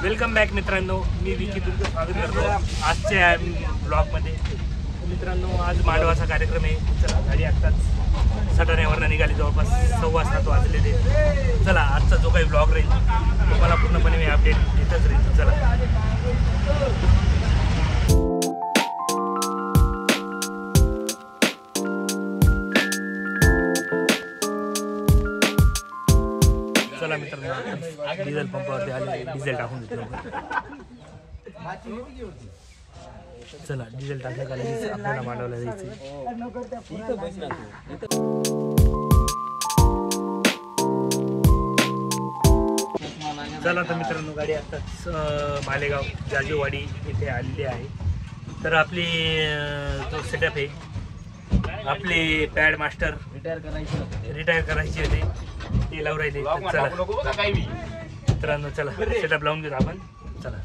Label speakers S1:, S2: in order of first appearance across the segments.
S1: Welcome back मित्रांनो, मी विकी तुमचं स्वागत करतो आजच्या ब्लॉगमध्ये. मित्रांनो, आज मांडवाचा कार्यक्रम आहे. चला, गाडी आत्ताच सटाण्यावरनं निघाली, जवळपास 6:15 वाजलेले. चला, आजचा जो काही ब्लॉग राहील तुम्हाला पूर्णपणे मी अपडेट देतच राहील. चला चला मित्रांनो, डिझेल पंपावरती आले, डिझेल टाकून देतो. चला, डिझेल टाकायला आपल्याला मांडवला जायचं. चला तर मित्रांनो, गाडी आताच मालेगाव जाजेवाडी इथे आलेली आहे. तर आपली जो सेटअप आहे, आपले पॅड मास्टर रिटायर करायची होते, ते लावून राहिले. चला मित्रांनो, चला सेटअप लावून घेऊ आपण. चला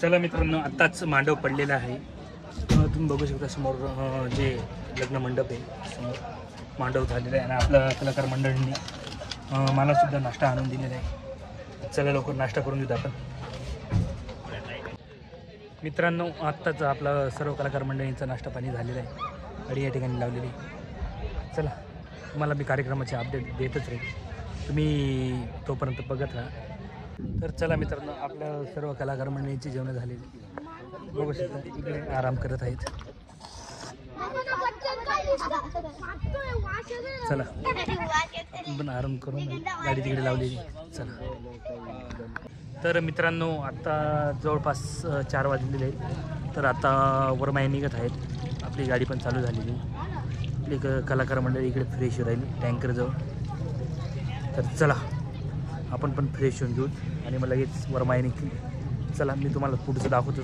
S1: चला मित्रांनो, आत्ताच मांडव पडलेला आहे. तुम्ही बघू शकता समोर जे लग्न मंडप आहे, समोर मांडव झालेला आहे. आणि आपल्या कलाकार मंडळींनी मला सुद्धा नाश्ता आणून दिलेला आहे. चला लवकर नाश्ता करून घेऊ आपण. मित्रांनो, आत्ताच आपला सर्व कलाकार मंडळींचा नाश्ता पाणी झालेला आहे. गाडी या ठिकाणी लावलेली आहे. चला, तुम्हाला मी कार्यक्रमाचे अपडेट देतच राहील, तुम्ही तोपर्यंत बघत राहा. तर चला मित्रांनो, आपल्या सर्व कलाकार मंडळींची जेवणं झालेली बघू शकता, इकडे आराम करत आहेत. चला आपण पण आराम करून गाडी तिकडे लावलेली. चला तर मित्रांनो, आत्ता जवळपास 4 वाजलेले आहेत. तर आता वरमाया निघत आहेत. आपली गाडी पण चालू झालेली. आपली कलाकार मंडळी इकडे फ्रेश राहिली टँकरजवळ. तर चला आपण पण फ्रेश होऊन घेऊ आणि मग लगेच वरमाया निघली. चला मी तुम्हाला पुढचं दाखवतो.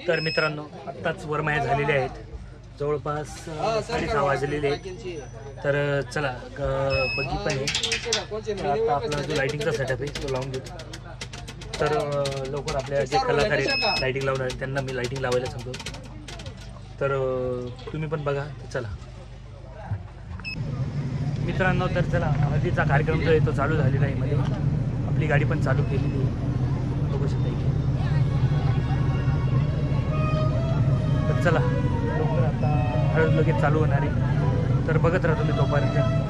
S1: तर मित्रांनो, आत्ताच वरमाया झालेल्या आहेत. जवळपास 6:30 वाजलेले आहेत. तर चला बग्गी पण आहे. आता आपला जो लायटिंगचा सेटअप आहे तो लावून घेतो. तर लवकर आपल्या जे कलाकार आहेत लायटिंग लावणार आहेत त्यांना मी लायटिंग लावायला सांगतो. तर तुम्ही पण बघा. चला मित्रांनो, तर चला हळदीचा कार्यक्रम जो आहे तो चालू झालेला आहे. मध्ये आपली गाडी पण चालू केलेली आहे, बघू शकता इथे. तर चला लवकर आता हळद लगेच चालू होणार आहे. तर बघत राहा तुम्ही तोपर्यंत.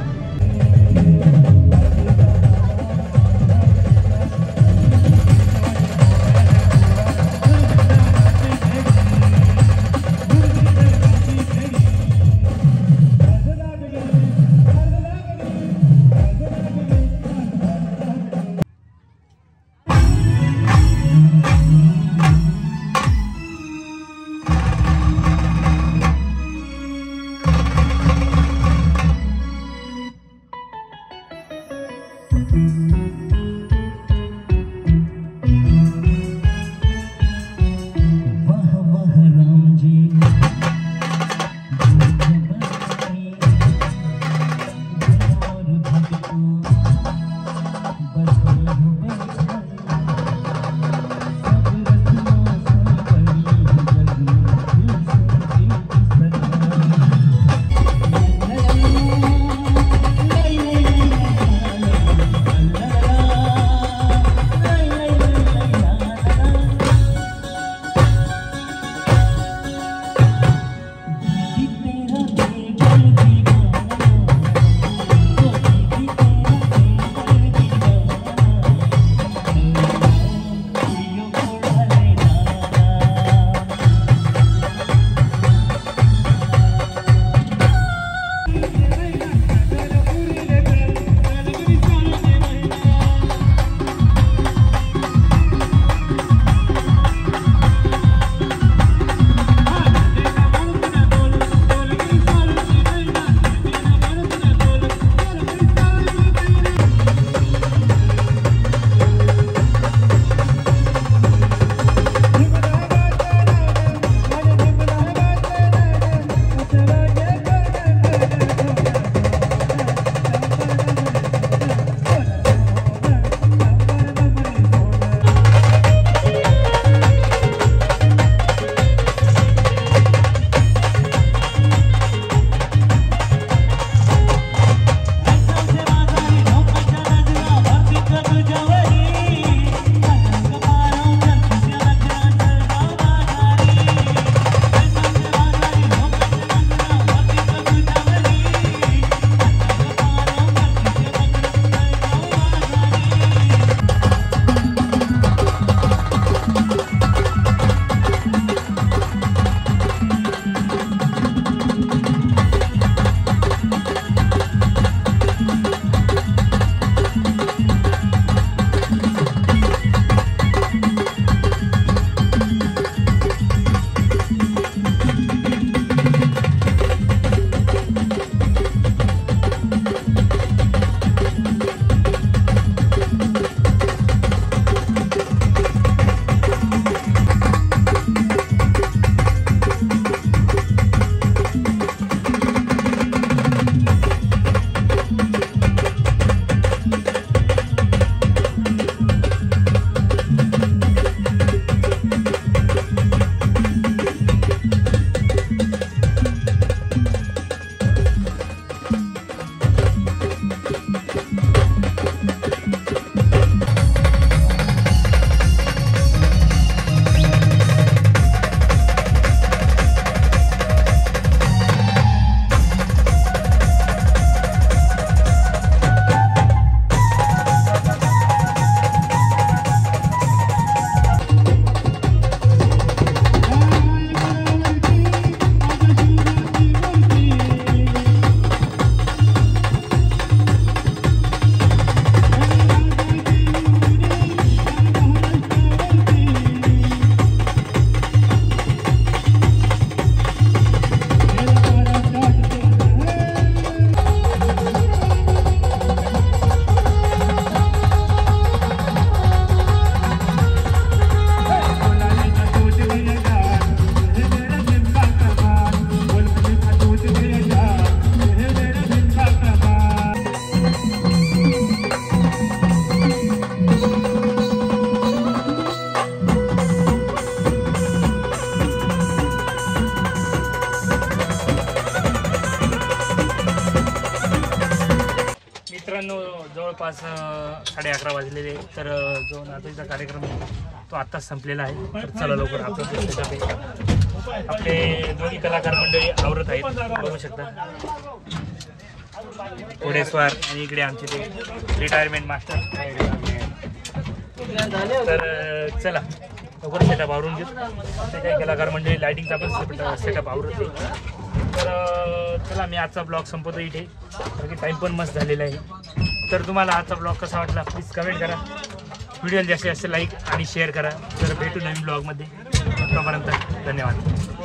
S1: जवळपास 11:30 वाजलेले. तर जो नाचणीचा कार्यक्रम तो आत्ताच संपलेला आहे. तर चला लवकर आपलं सेटअप आहे. आपले दोन्ही कलाकार मंडळी आवरत आहेत, बघू शकता. घोडेस्वार आणि इकडे आमचे ते रिटायरमेंट मास्टर. तर चला लवकर सेटअप आवरून घेऊ. ते काही कलाकार मंडळी लायटिंगचा पण सेटअप आवरत आहे. तर चला मी आजचा ब्लॉग संपवतो इथे, कारण की टाईम पण मस्त झालेला आहे. तर तुम्हाला आजचा ब्लॉग कसा वाटला प्लीज कमेंट करा. व्हिडिओला जास्तीत जास्त लाईक आणि शेअर करा. तर भेटू नवीन ब्लॉगमध्ये. तोपर्यंत धन्यवाद.